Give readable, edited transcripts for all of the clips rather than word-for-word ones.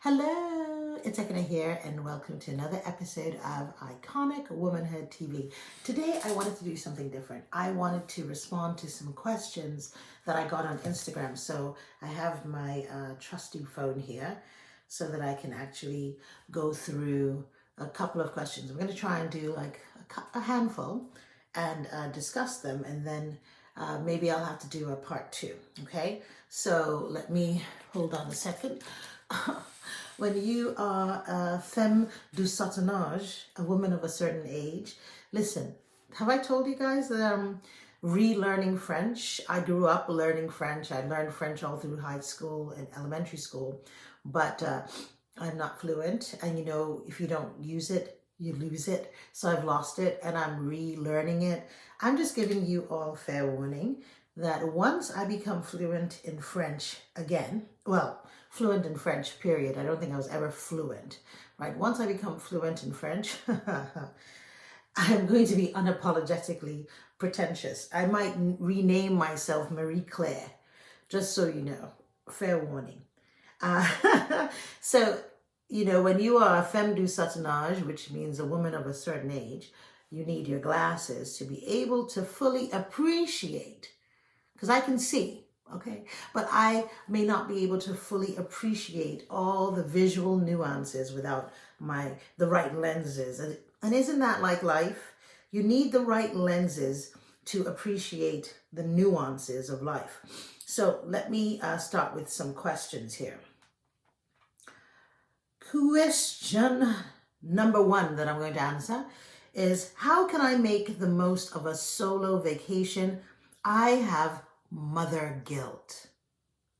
Hello, it's Ekene here, and welcome to another episode of Iconic Womanhood TV. Today, I wanted to do something different. I wanted to respond to some questions that I got on Instagram. So I have my trusty phone here so that I can actually go through a couple of questions. I'm going to try and do like a handful and discuss them, and then maybe I'll have to do a part two. Okay, so let me hold on a second. When you are a femme du certain âge, a woman of a certain age, listen, have I told you guys that I'm relearning French? I grew up learning French. I learned French all through high school and elementary school, but I'm not fluent. And you know, if you don't use it, you lose it. So I've lost it and I'm relearning it. I'm just giving you all fair warning that once I become fluent in French again, fluent in French, period. I don't think I was ever fluent, right? Once I become fluent in French, I'm going to be unapologetically pretentious. I might rename myself Marie Claire, just so you know, fair warning. So, you know, when you are a femme du certain âge, which means a woman of a certain age, you need your glasses to be able to fully appreciate, because I can see, okay, but I may not be able to fully appreciate all the visual nuances without the right lenses. And isn't that like life? You need the right lenses to appreciate the nuances of life. So let me start with some questions here. Question number one that I'm going to answer is, how can I make the most of a solo vacation? I have mother guilt.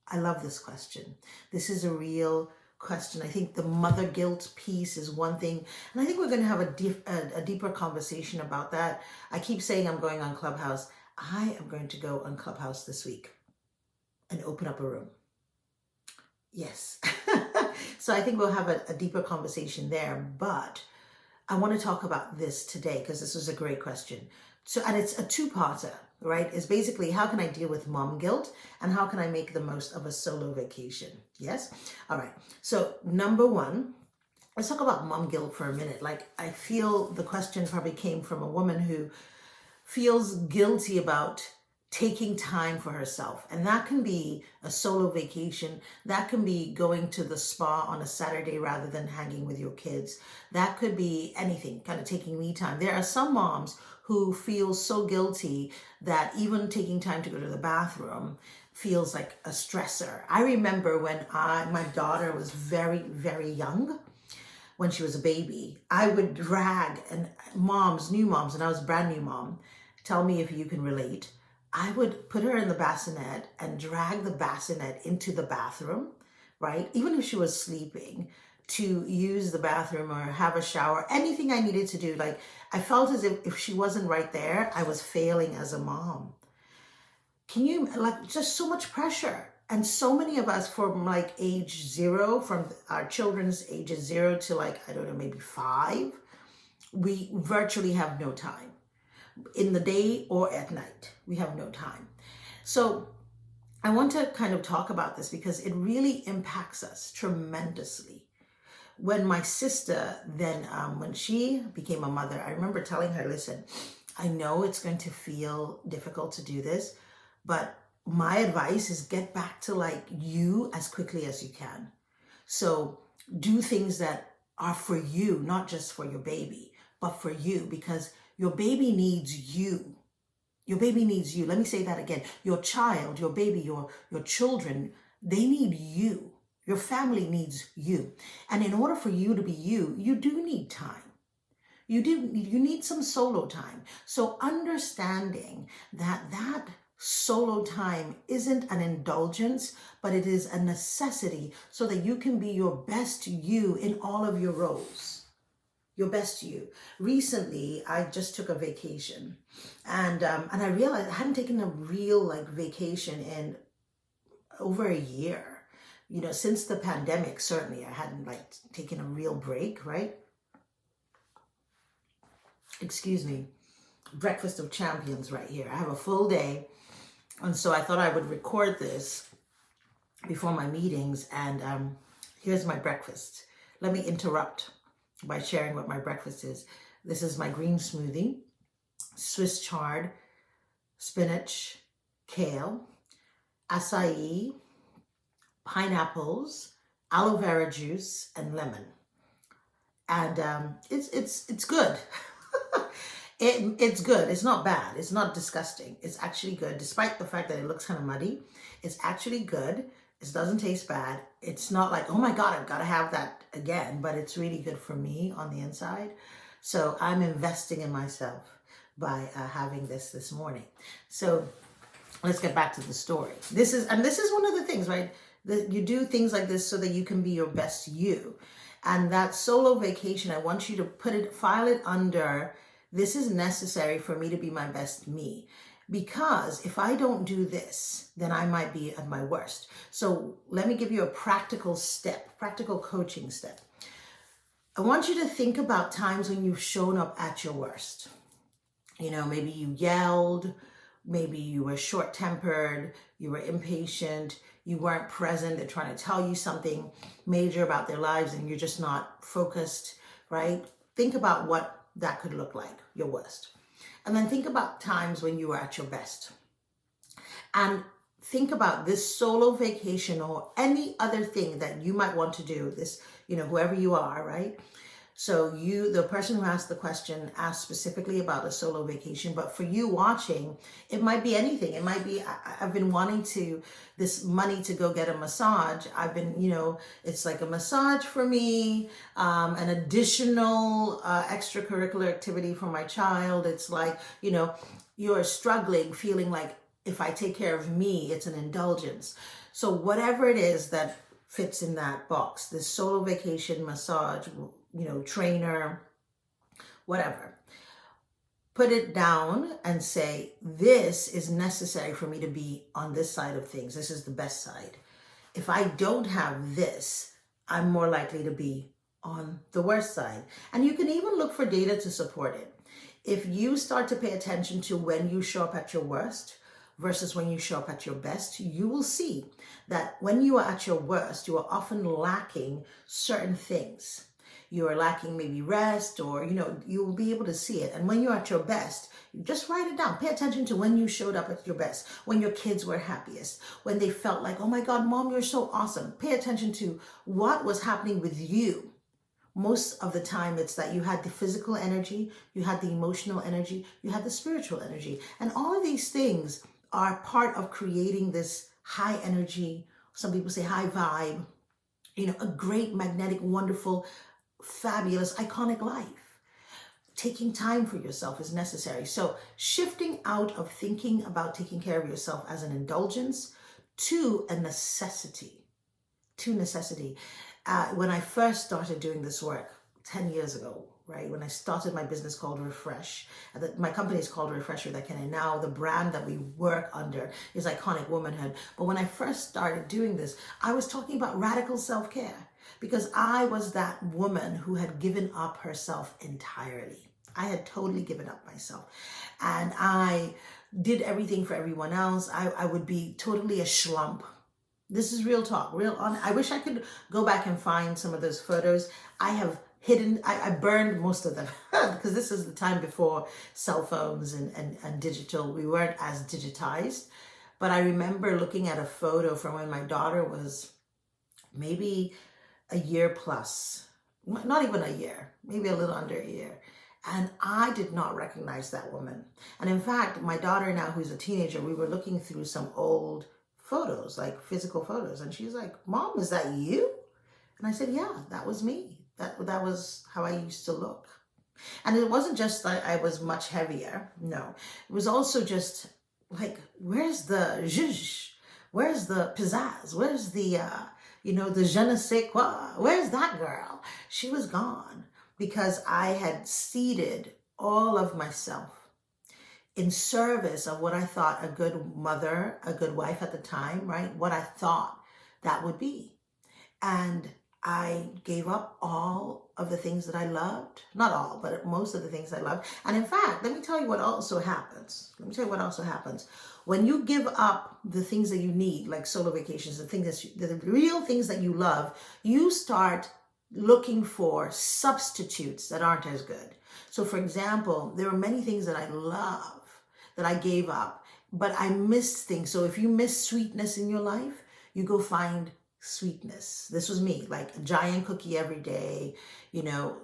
I love this question. This is a real question. I think the mother guilt piece is one thing, and I think we're going to have a deeper conversation about that. I keep saying I'm going on Clubhouse. I am going to go on Clubhouse this week and open up a room. Yes. So I think we'll have a deeper conversation there, but I want to talk about this today because this was a great question. So, and it's a two-parter, right? It's basically, how can I deal with mom guilt and how can I make the most of a solo vacation? Yes? All right. So number one, let's talk about mom guilt for a minute. Like, I feel the question probably came from a woman who feels guilty about taking time for herself. And that can be a solo vacation. That can be going to the spa on a Saturday rather than hanging with your kids. That could be anything, kind of taking me time. There are some moms who feel so guilty that even taking time to go to the bathroom feels like a stressor. I remember when my daughter was very, very young, when she was a baby, I would drag, and new moms, and I was a brand new mom, tell me if you can relate. I would put her in the bassinet and drag the bassinet into the bathroom, right? Even if she was sleeping, to use the bathroom or have a shower, anything I needed to do. Like, I felt as if she wasn't right there, I was failing as a mom. Can you, like, just so much pressure. And so many of us from like age 0, from our children's ages 0 to like, I don't know, maybe 5, we virtually have no time. In the day or at night, we have no time. So I want to kind of talk about this because it really impacts us tremendously. When my sister then, when she became a mother, I remember telling her, listen, I know it's going to feel difficult to do this, but my advice is get back to like you as quickly as you can. So do things that are for you, not just for your baby, but for you, because your baby needs you. Your baby needs you. Let me say that again. Your child, your baby, your children, they need you. Your family needs you. And in order for you to be you, you do need time. You need some solo time. So understanding that solo time isn't an indulgence, but it is a necessity so that you can be your best you in all of your roles. Your best you. Recently, I just took a vacation, and I realized I hadn't taken a real like vacation in over a year. You know, since the pandemic, certainly I hadn't like taken a real break, right? Excuse me. Breakfast of champions right here. I have a full day, and so I thought I would record this before my meetings and Here's my breakfast. Let me interrupt by sharing what my breakfast is. This is my green smoothie, Swiss chard, spinach, kale, acai, pineapples, aloe vera juice, and lemon. And it's good. It's good. It's not bad. It's not disgusting. It's actually good, despite the fact that it looks kind of muddy. It's actually good. It doesn't taste bad. It's not like, oh my God, I've got to have that again, but it's really good for me on the inside. So I'm investing in myself by having this morning. So let's get back to the story. This is one of the things, right? That you do things like this so that you can be your best you. And that solo vacation, I want you to file it under, this is necessary for me to be my best me. Because if I don't do this, then I might be at my worst. So let me give you a practical coaching step. I want you to think about times when you've shown up at your worst. Maybe you yelled, maybe you were short-tempered, you were impatient, you weren't present, they're trying to tell you something major about their lives and you're just not focused, right? Think about what that could look like, your worst. And then think about times when you were at your best. And think about this solo vacation or any other thing that you might want to do, this, whoever you are, right? So the person who asked the question asked specifically about a solo vacation, but for you watching, it might be anything. It might be, I've been wanting this money to go get a massage. I've been, it's like a massage for me, an additional extracurricular activity for my child. It's like, you're struggling, feeling like if I take care of me, it's an indulgence. So whatever it is that fits in that box, this solo vacation, massage, trainer, whatever. Put it down and say, this is necessary for me to be on this side of things. This is the best side. If I don't have this, I'm more likely to be on the worst side. And you can even look for data to support it. If you start to pay attention to when you show up at your worst versus when you show up at your best, you will see that when you are at your worst, you are often lacking certain things. You are lacking maybe rest, or, you will be able to see it. And when you're at your best, you just write it down. Pay attention to when you showed up at your best, when your kids were happiest, when they felt like, oh my God, Mom, you're so awesome. Pay attention to what was happening with you. Most of the time, it's that you had the physical energy, you had the emotional energy, you had the spiritual energy. And all of these things are part of creating this high energy, some people say high vibe, a great, magnetic, wonderful, fabulous, iconic life. Taking time for yourself is necessary. So shifting out of thinking about taking care of yourself as an indulgence to a necessity. When I first started doing this work 10 years ago, right? When I started my business called Refresh, my company is called Refresh with Ekene. Now the brand that we work under is Iconic Womanhood. But when I first started doing this, I was talking about radical self-care because I was that woman who had given up herself entirely. I had totally given up myself, and I did everything for everyone else. I would be totally a schlump. This is real talk, real on. I wish I could go back and find some of those photos. I burned most of them because this is the time before cell phones and digital. We weren't as digitized. But I remember looking at a photo from when my daughter was maybe a year plus, not even a year, maybe a little under a year. And I did not recognize that woman. And in fact, my daughter now, who's a teenager, we were looking through some old photos, like physical photos. And she's like, Mom, is that you? And I said, yeah, that was me. That was how I used to look. And it wasn't just that I was much heavier. No, it was also just like, where's the zhuzh? Where's the pizzazz? Where's the, the je ne sais quoi? Where's that girl? She was gone because I had ceded all of myself in service of what I thought a good mother, a good wife at the time, right? What I thought that would be. And I gave up all of the things that I loved. Not all, but most of the things I loved. And in fact, let me tell you what also happens. Let me tell you what also happens. When you give up the things that you need, like solo vacations, the things that the real things that you love, you start looking for substitutes that aren't as good. So for example, there are many things that I love that I gave up, but I missed things. So if you miss sweetness in your life, you go find sweetness. This was me, like a giant cookie every day,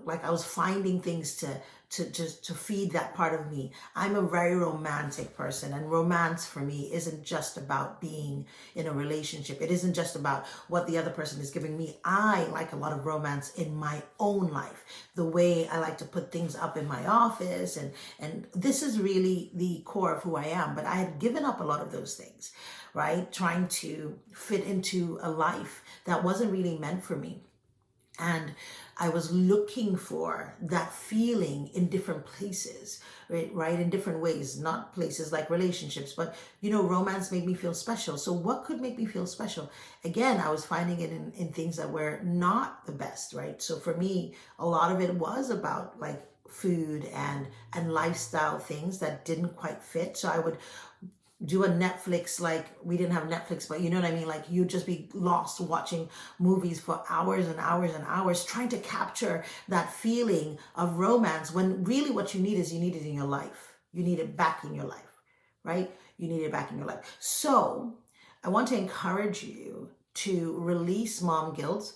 like I was finding things to feed that part of me. I'm a very romantic person, and romance for me isn't just about being in a relationship. It isn't just about what the other person is giving me. I like a lot of romance in my own life, the way I like to put things up in my office, and this is really the core of who I am. But I had given up a lot of those things, right? Trying to fit into a life that wasn't really meant for me. And I was looking for that feeling in different places, right? In different ways, not places like relationships, but romance made me feel special. So what could make me feel special? Again, I was finding it in things that were not the best, right? So for me, a lot of it was about like food and lifestyle things that didn't quite fit. So I would do a Netflix, like we didn't have Netflix, but you know what I mean? Like you'd just be lost watching movies for hours and hours and hours, trying to capture that feeling of romance, when really what you need is you need it in your life. You need it back in your life, right? You need it back in your life. So I want to encourage you to release mom guilt,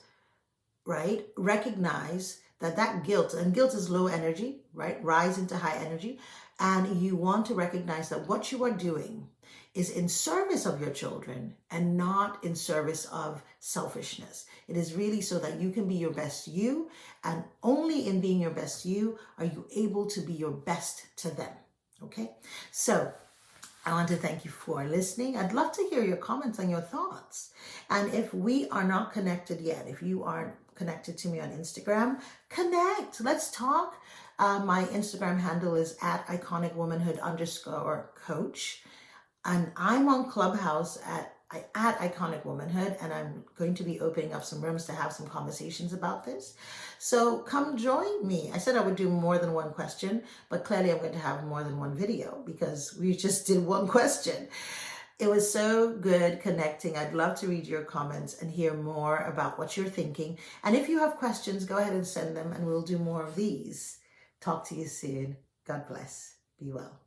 right? Recognize that guilt, and guilt is low energy, right? Rise into high energy. And you want to recognize that what you are doing is in service of your children and not in service of selfishness. It is really so that you can be your best you, and only in being your best you are you able to be your best to them. Okay? So I want to thank you for listening. I'd love to hear your comments and your thoughts. And if we are not connected yet, if you aren't connected to me on Instagram, connect. Let's talk. My Instagram handle is at iconicwomanhood_coach. And I'm on Clubhouse at Iconic Womanhood, and I'm going to be opening up some rooms to have some conversations about this. So come join me. I said I would do more than one question, but clearly I'm going to have more than one video because we just did one question. It was so good connecting. I'd love to read your comments and hear more about what you're thinking. And if you have questions, go ahead and send them, and we'll do more of these. Talk to you soon. God bless. Be well.